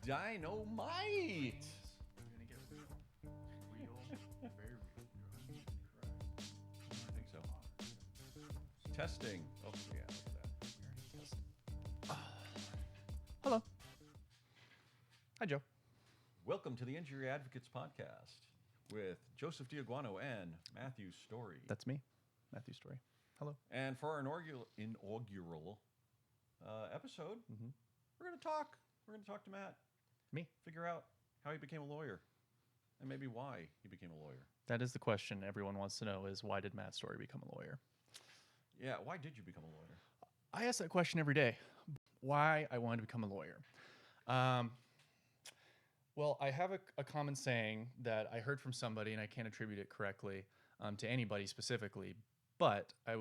Dynamite! We're gonna get real, very real. I think so. Testing. Oh, yeah, look at that. Hello. Hi, Joe. Welcome to the Injury Advocates Podcast with Joseph Diaguano and Matthew Story. That's me, Matthew Story. Hello. And for our inaugural episode, we're going to talk. We're going to talk to Matt. Me. Figure out how he became a lawyer and maybe why he became a lawyer. That is the question everyone wants to know is why did Matt Story become a lawyer? Yeah, why did you become a lawyer? I ask that question every day. Why I wanted to become a lawyer. Well, I have a common saying that I heard from somebody, and I can't attribute it correctly to anybody specifically, but I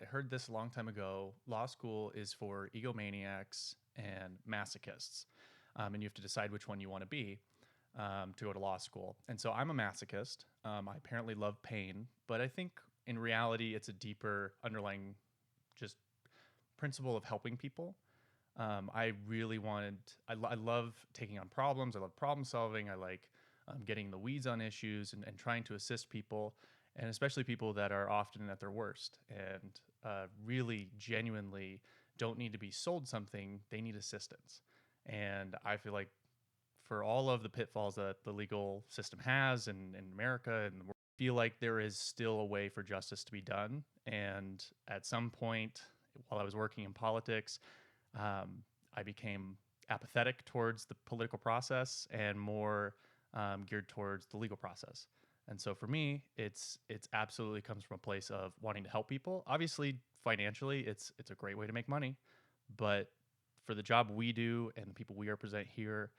heard this a long time ago. Law school is for egomaniacs and masochists, and you have to decide which one you want to be to go to law school. And so I'm a masochist. I apparently love pain, but I think in reality it's a deeper underlying just principle of helping people. I really wanted, I love taking on problems. I love problem solving. I like getting in the weeds on issues and trying to assist people, and especially people that are often at their worst and really genuinely don't need to be sold something. They need assistance. And I feel like for all of the pitfalls that the legal system has in America, and I feel like there is still a way for justice to be done. And at some point, while I was working in politics, I became apathetic towards the political process and more geared towards the legal process. And so for me, it's absolutely comes from a place of wanting to help people. Obviously, financially, it's a great way to make money, but for the job we do and the people we represent here,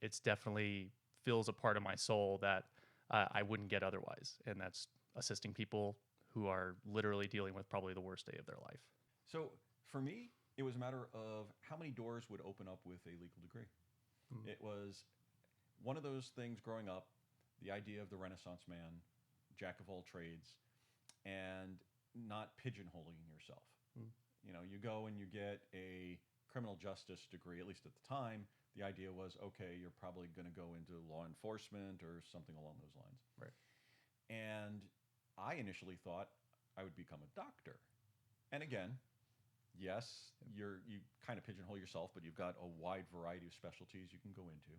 it's definitely fills a part of my soul that I wouldn't get otherwise, and that's assisting people who are literally dealing with probably the worst day of their life. So for me, it was a matter of how many doors would open up with a legal degree. It was one of those things growing up, the idea of the Renaissance man, jack of all trades, and not pigeonholing yourself. You know, you go and you get a criminal justice degree, at least at the time. The idea was, okay, you're probably going to go into law enforcement or something along those lines. Right. And I initially thought I would become a doctor. And again, yes, you kind of pigeonhole yourself, but you've got a wide variety of specialties you can go into.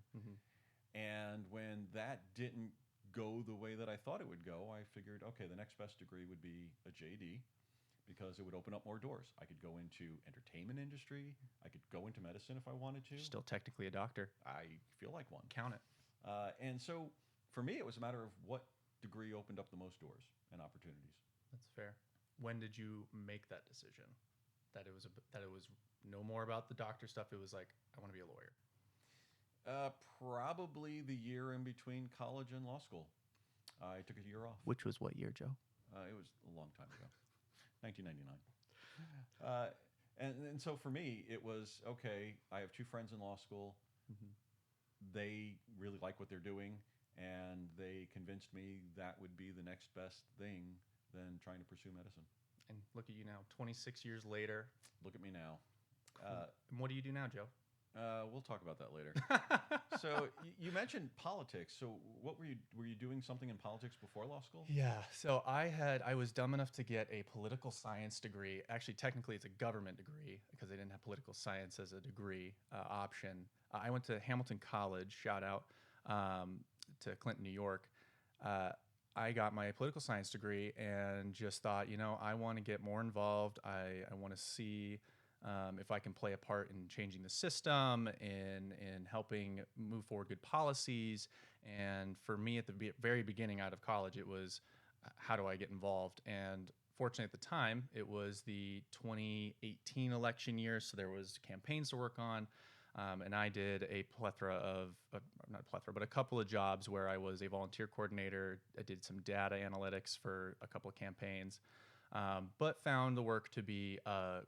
And when that didn't go the way that I thought it would go, I figured, okay, the next best degree would be a JD because it would open up more doors. I could go into entertainment industry. I could go into medicine if I wanted to. You're still technically a doctor. I feel like one. Count it. And so for me, it was a matter of what degree opened up the most doors and opportunities. That's fair. When did you make that decision? That it was no more about the doctor stuff. It was like, I want to be a lawyer. Probably the year in between college and law school. I took a year off. Which was what year, Joe? It was a long time ago, 1999. And so for me, it was, okay, I have two friends in law school. They really like what they're doing, and they convinced me that would be the next best thing than trying to pursue medicine. And look at you now, 26 years later. Look at me now. Cool. And what do you do now, Joe? We'll talk about that later. So you mentioned politics. So what were you doing something in politics before law school? Yeah. So I was dumb enough to get a political science degree. Actually, technically, it's a government degree because I didn't have political science as a degree option. I went to Hamilton College. Shout out to Clinton, New York. I got my political science degree and just thought, I want to get more involved. I want to see if I can play a part in changing the system, in helping move forward good policies. And for me, at the very beginning out of college, it was, how do I get involved? And fortunately, at the time, it was the 2018 election year, so there was campaigns to work on. And I did a couple of jobs where I was a volunteer coordinator. I did some data analytics for a couple of campaigns. But found the work to be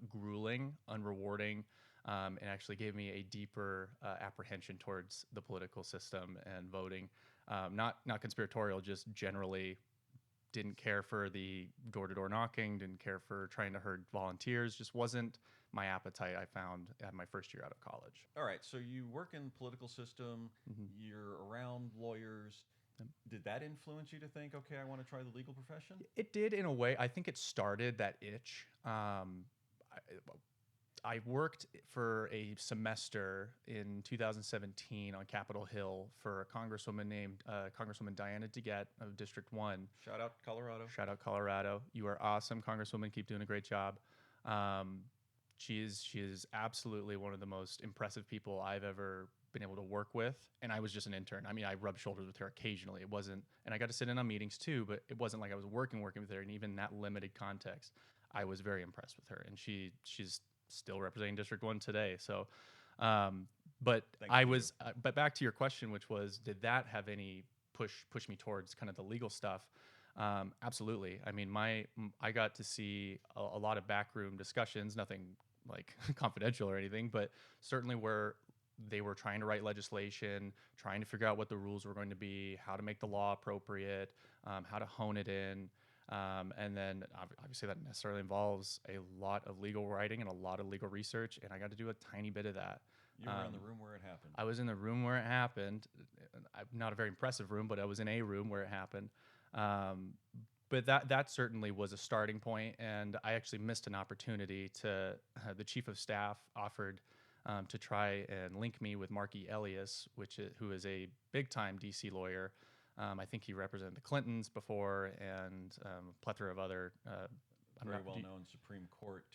grueling, unrewarding, and actually gave me a deeper apprehension towards the political system and voting. Not conspiratorial, just generally didn't care for the door-to-door knocking, didn't care for trying to herd volunteers, just wasn't my appetite, I found, at my first year out of college. All right, so you work in the political system, Mhm. you're around lawyers. Yep. Did that influence you to think, okay, I want to try the legal profession? It did in a way. I think it started that itch. I worked for a semester in 2017 on Capitol Hill for a congresswoman named Congresswoman Diana DeGette of District 1. Shout out Colorado. Shout out Colorado. You are awesome, Congresswoman. Keep doing a great job. She is absolutely one of the most impressive people I've ever been able to work with. And I was just an intern. I mean, I rubbed shoulders with her occasionally. It wasn't, and I got to sit in on meetings too, but it wasn't like I was working with her. And even in that limited context, I was very impressed with her. And she's still representing District 1 today. So, but but back to your question, which was, did that have any push me towards kind of the legal stuff? Absolutely. I mean, I got to see a lot of backroom discussions, nothing like confidential or anything, but certainly where they were trying to write legislation, trying to figure out what the rules were going to be, how to make the law appropriate, how to hone it in. And then obviously that necessarily involves a lot of legal writing and a lot of legal research, and I got to do a tiny bit of that. You were in the room where it happened. I was in the room where it happened. Not a very impressive room, but I was in a room where it happened. But that certainly was a starting point, and I actually missed an opportunity to the chief of staff offered to try and link me with Mark E. Elias, who is a big-time DC lawyer. I think he represented the Clintons before and a plethora of other very well-known Supreme Court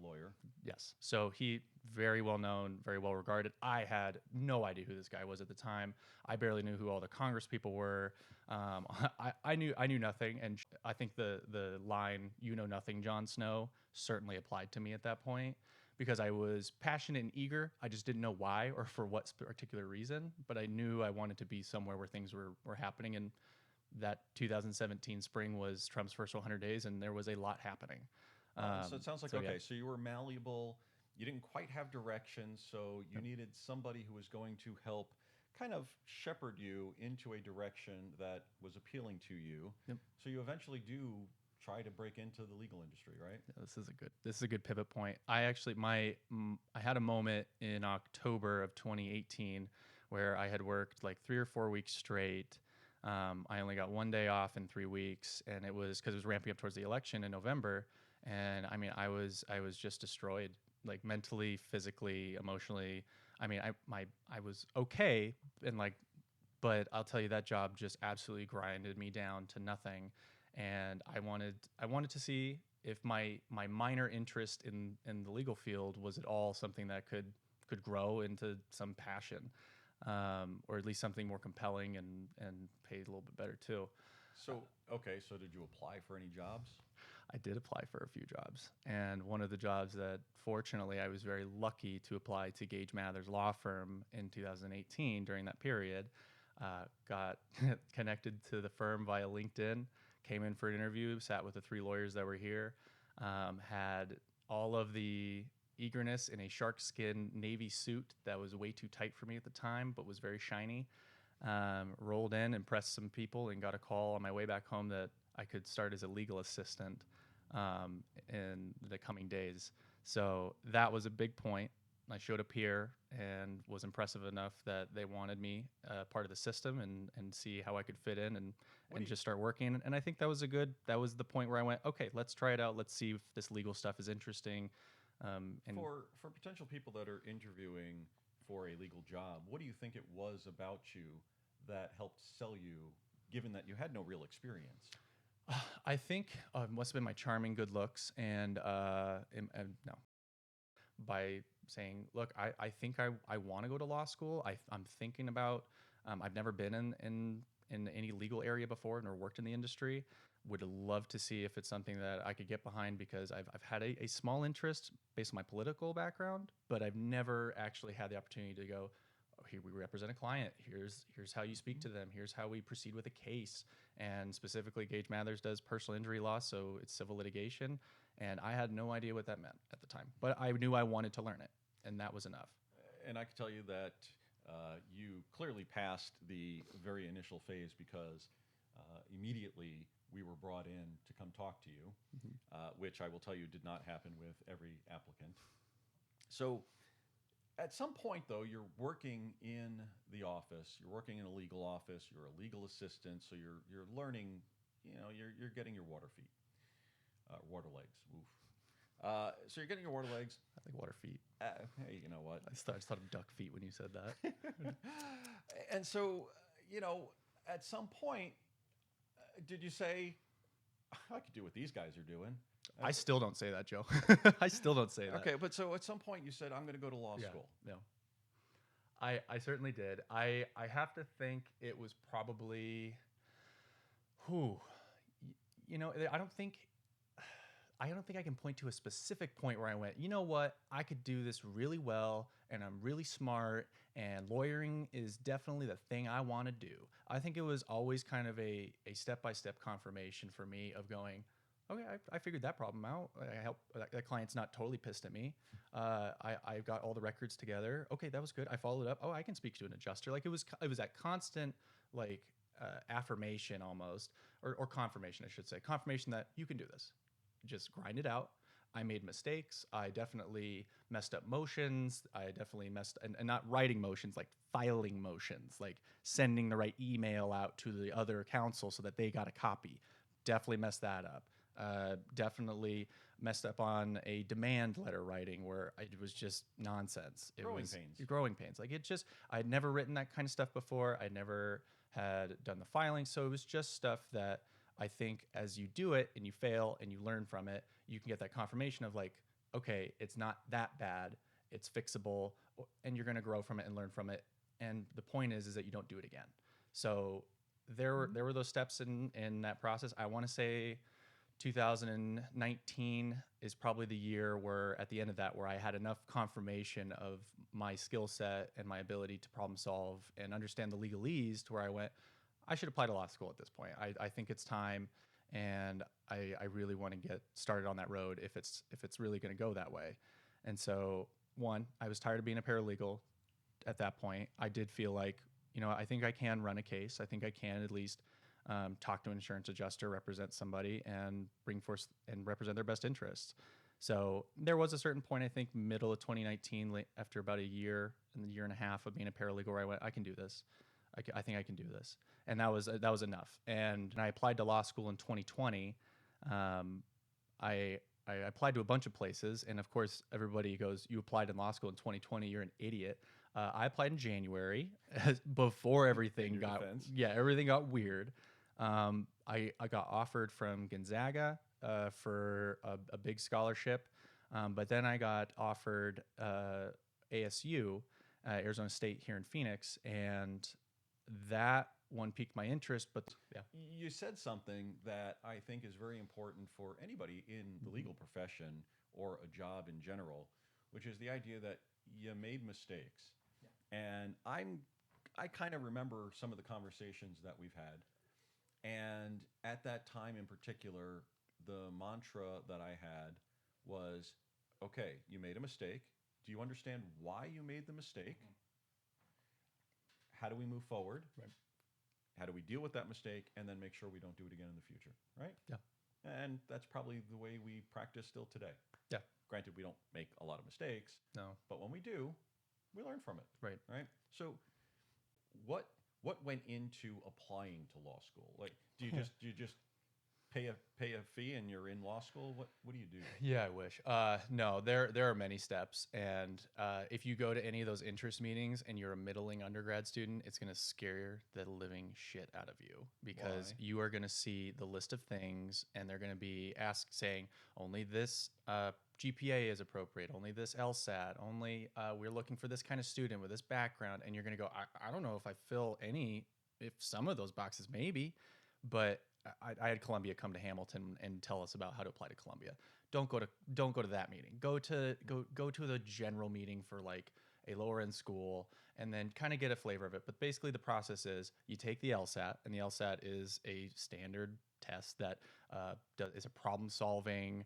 lawyer. Yes. So he very well-known, very well-regarded. I had no idea who this guy was at the time. I barely knew who all the Congress people were. I knew nothing, and I think the line "You know nothing, Jon Snow" certainly applied to me at that point because I was passionate and eager. I just didn't know why or for what particular reason, but I knew I wanted to be somewhere where things were happening, and that 2017 spring was Trump's first 100 days, and there was a lot happening. So it sounds like, so you were malleable. You didn't quite have direction, so you needed somebody who was going to help kind of shepherd you into a direction that was appealing to you. Yep. So you eventually do try to break into the legal industry, right? Yeah, this is a good pivot point. I actually I had a moment in October of 2018 where I had worked like 3 or 4 weeks straight. I only got 1 day off in 3 weeks, and it was because it was ramping up towards the election in November. And I mean, I was just destroyed, like mentally, physically, emotionally. I mean, I was okay, and like, but I'll tell you, that job just absolutely grinded me down to nothing. And I wanted to see if my minor interest in the legal field was at all something that could grow into some passion, or at least something more compelling and paid a little bit better too. So so did you apply for any jobs? I did apply for a few jobs, and one of the jobs that fortunately I was very lucky to apply to Gage Mathers law firm in 2018 during that period. Got connected to the firm via LinkedIn, came in for an interview, sat with the 3 lawyers that were here, had all of the eagerness in a shark skin navy suit that was way too tight for me at the time, but was very shiny. Rolled in, impressed some people, and got a call on my way back home that I could start as a legal assistant in the coming days. So that was a big point. I showed up here and was impressive enough that they wanted me part of the system and see how I could fit in and just start working. And I think that was the point where I went, okay, let's try it out. Let's see if this legal stuff is interesting. And for potential people that are interviewing for a legal job, what do you think it was about you that helped sell you, given that you had no real experience? I think must have been my charming good looks and no. By saying, look, I think I want to go to law school. I'm thinking about, I've never been in any legal area before nor worked in the industry. Would love to see if it's something that I could get behind because I've had a small interest based on my political background, but I've never actually had the opportunity to go, oh, here we represent a client. Here's how you speak to them. Here's how we proceed with a case. And specifically, Gage Mathers does personal injury law, so it's civil litigation. And I had no idea what that meant at the time, but I knew I wanted to learn it, and that was enough. And I can tell you that you clearly passed the very initial phase because immediately we were brought in to come talk to you, which I will tell you did not happen with every applicant. So at some point, though, you're working in the office, you're working in a legal office, you're a legal assistant, so you're learning, you're getting your water feet, water legs. Oof. So you're getting your water legs. I think water feet. Hey, you know what? I just thought of duck feet when you said that. And so, at some point, did you say, I could do what these guys are doing? I still don't say that, Joe. I still don't say that. Okay, but so at some point you said, I'm going to go to law school. No. I certainly did. I have to think it was probably, I don't think I can point to a specific point where I went, you know what, I could do this really well, and I'm really smart, and lawyering is definitely the thing I want to do. I think it was always kind of a step-by-step confirmation for me of going, okay, I figured that problem out. I help that client's not totally pissed at me. I got all the records together. Okay, that was good. I followed up. Oh, I can speak to an adjuster. Like it was that constant affirmation almost, or confirmation, I should say, confirmation that you can do this. Just grind it out. I made mistakes. I definitely messed up motions. I definitely and not writing motions, like filing motions, like sending the right email out to the other counsel so that they got a copy. Definitely messed that up. Definitely messed up on a demand letter writing where it was just nonsense. Growing pains. Like I'd never written that kind of stuff before. I never had done the filing. So it was just stuff that I think as you do it and you fail and you learn from it, you can get that confirmation of like, okay, it's not that bad. It's fixable, and you're going to grow from it and learn from it. And the point is that you don't do it again. So there were those steps in that process. I want to say 2019 is probably the year where at the end of that, where I had enough confirmation of my skill set and my ability to problem solve and understand the legalese to where I went, I should apply to law school at this point. I think it's time, and I really want to get started on that road if it's really going to go that way. And so, one, I was tired of being a paralegal at that point. I did feel like, I think I can run a case. I think I can at least talk to an insurance adjuster, represent somebody, and bring forth and represent their best interests. So there was a certain point, I think, middle of 2019, after about a year and a half of being a paralegal, where I went, I can do this. I think I can do this. And that was enough. And I applied to law school in 2020. I applied to a bunch of places, and of course, everybody goes, "You applied in law school in 2020, you're an idiot." I applied in January, before everything everything got weird. I got offered from Gonzaga for a big scholarship, but then I got offered ASU, Arizona State here in Phoenix, and that one piqued my interest. But you said something that I think is very important for anybody in the legal profession or a job in general, which is the idea that you made mistakes. And I kind of remember some of the conversations that we've had. And at that time in particular, the mantra that I had was, okay, you made a mistake. Do you understand why you made the mistake? How do we move forward? Right. How do we deal with that mistake and then make sure we don't do it again in the future, right? Yeah. And that's probably the way we practice still today. Yeah. Granted, we don't make a lot of mistakes. No. But when we do, we learn from it. Right. Right. So what went into applying to law school? Like, do you just pay a fee and you're in law school? What do you do? Yeah, I wish. No, there are many steps, and if you go to any of those interest meetings and you're a middling undergrad student, it's going to scare the living shit out of you, because Why? you are going to see the list of things, and they're going to be saying only this GPA is appropriate, only this LSAT, only we're looking for this kind of student with this background, and you're going to go, I don't know if I fill if some of those boxes maybe, but I had Columbia come to Hamilton and tell us about how to apply to Columbia. Don't go to that meeting. Go to the general meeting for like a lower end school, and then kind of get a flavor of it. But basically, the process is you take the LSAT, and the LSAT is a standard test that is a problem solving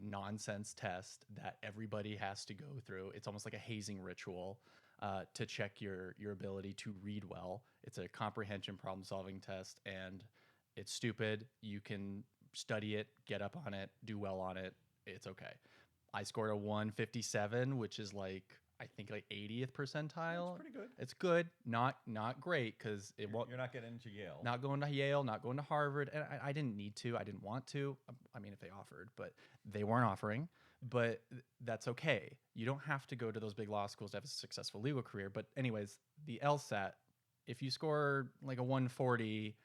nonsense test that everybody has to go through. It's almost like a hazing ritual to check your ability to read well. It's a comprehension problem solving test, and It's stupid. You can study it, get up on it, do well on it. It's okay. I scored a 157, which is like I think like 80th percentile. That's pretty good. It's good, not great because it won't. You're not getting into Yale. Not going to Yale, not going to Harvard, and I didn't need to. I didn't want to. I mean, if they offered, but they weren't offering. But that's okay. You don't have to go to those big law schools to have a successful legal career. But anyways, the LSAT, if you score like a 140,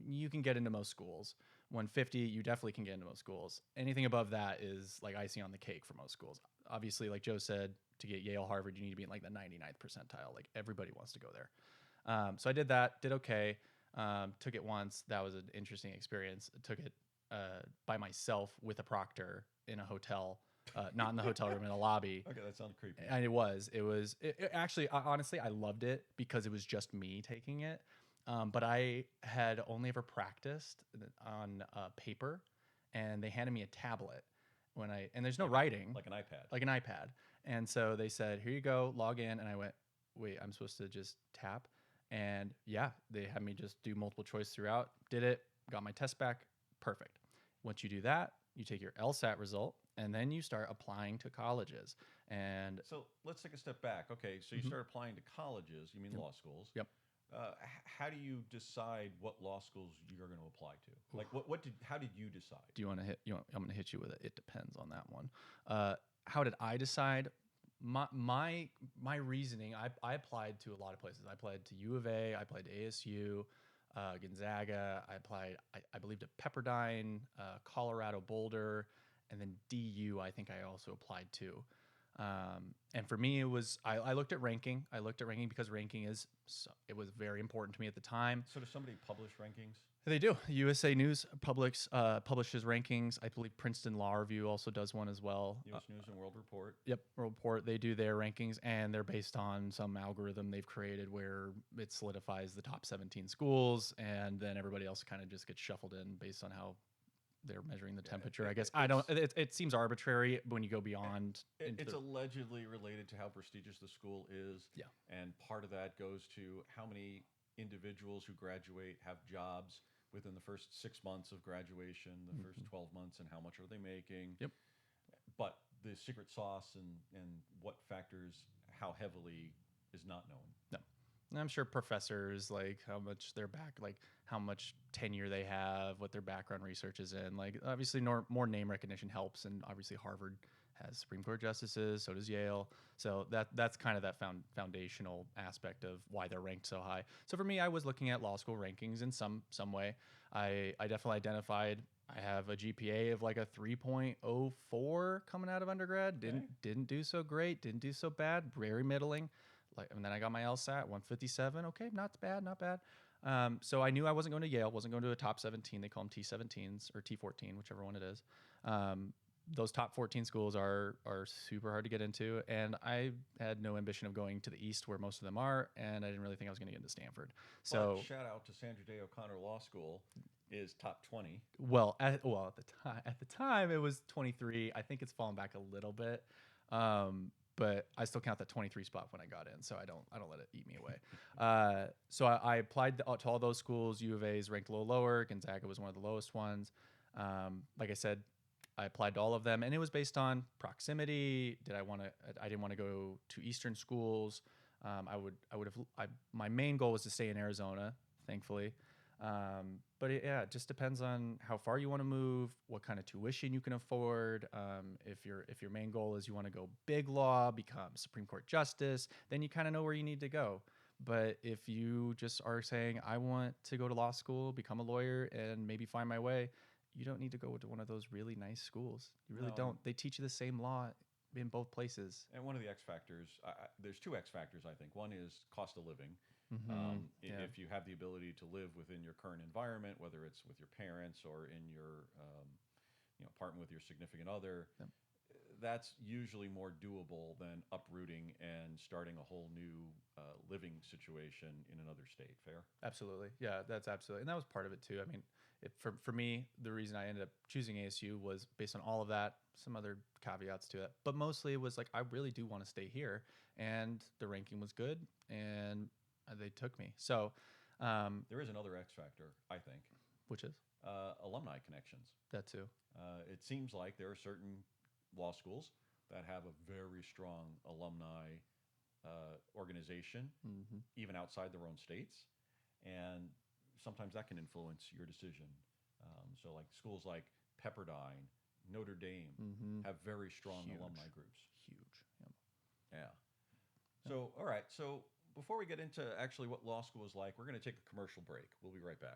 you can get into most schools. 150, you definitely can get into most schools. Anything above that is like icing on the cake for most schools. Obviously, like Joe said, to get Yale, Harvard, you need to be in like the 99th percentile. Like everybody wants to go there. So I did that, did okay. Took it once. That was an interesting experience. Took it by myself with a proctor in a hotel, not in the hotel room, in a lobby. Okay, that sounds creepy. And it actually, honestly, I loved it because it was just me taking it. But I had only ever practiced on paper, and they handed me a tablet and there's no writing. Like an iPad. Like an iPad. And so they said, here you go, log in. And I went, wait, I'm supposed to just tap? And yeah, they had me just do multiple choice throughout, did it, got my test back, perfect. Once you do that, you take your LSAT result, and then you start applying to colleges. And so let's take a step back. Okay, so you start applying to colleges, you mean law schools. Yep. How do you decide what law schools you're going to apply to? Like, how did you decide? Do you want to hit? I'm going to hit you with it. It depends on that one. How did I decide? My reasoning. I applied to a lot of places. I applied to U of A. I applied to ASU, Gonzaga. I applied, I believe, to Pepperdine, Colorado Boulder, and then DU. I think I also applied to. And for me, it was I looked at ranking. I looked at ranking because ranking it was very important to me at the time. So does somebody publish rankings? They do. USA News publishes rankings. I believe Princeton Law Review also does one as well. U.S. News and World Report. Yep, World Report. They do their rankings, and they're based on some algorithm they've created where it solidifies the top 17 schools, and then everybody else kind of just gets shuffled in based on how they're measuring the temperature. I guess it seems arbitrary when you go beyond. It's allegedly related to how prestigious the school is. Yeah. And part of that goes to how many individuals who graduate have jobs within the first 6 months of graduation, the first 12 months, and how much are they making. Yep. But the secret sauce and what factors how heavily is not known. No. And I'm sure professors, like how much they're back, like how much tenure they have, what their background research is in. Like obviously more name recognition helps, and obviously Harvard has Supreme Court justices, so does Yale. So that's kind of that foundational aspect of why they're ranked so high. So for me, I was looking at law school rankings in some way. I definitely identified I have a GPA of like a 3.04 coming out of undergrad. Didn't do so great, didn't do so bad, very middling. And then I got my LSAT 157. Okay, not bad. So I knew I wasn't going to Yale, wasn't going to a top 17. They call them T17s or T14, whichever one it is. Those top 14 schools are super hard to get into, and I had no ambition of going to the East where most of them are, and I didn't really think I was going to get into Stanford. So but shout out to Sandra Day O'Connor Law School is top 20. At the time it was 23. I think it's fallen back a little bit. But I still count that 23 spot when I got in, so I don't let it eat me away. So I applied to all those schools. U of A is ranked a little lower. Gonzaga was one of the lowest ones. Like I said, I applied to all of them, and it was based on proximity. I didn't want to go to Eastern schools. My main goal was to stay in Arizona, thankfully. But it just depends on how far you want to move, what kind of tuition you can afford. If your main goal is you want to go big law, become Supreme Court justice, then you kind of know where you need to go. But if you just are saying, I want to go to law school, become a lawyer, and maybe find my way, you don't need to go to one of those really nice schools. You really don't. They teach you the same law in both places. And one of the X factors, there's two X factors, I think. One is cost of living. If you have the ability to live within your current environment, whether it's with your parents or in your apartment with your significant other, that's usually more doable than uprooting and starting a whole new living situation in another state. Fair? Absolutely. Yeah, that's absolutely. And that was part of it too. I mean, for me, the reason I ended up choosing ASU was based on all of that, some other caveats to it. But mostly it was like, I really do want to stay here. And the ranking was good. And they took me. So there is another X factor, I think. Which is alumni connections. that too. It seems like there are certain law schools that have a very strong alumni organization, even outside their own states, and sometimes that can influence your decision. So, like schools like Pepperdine, Notre Dame have very strong Huge. alumni groups. Huge. Yep. Yeah. So, all right. So, before we get into actually what law school is like, we're going to take a commercial break. We'll be right back.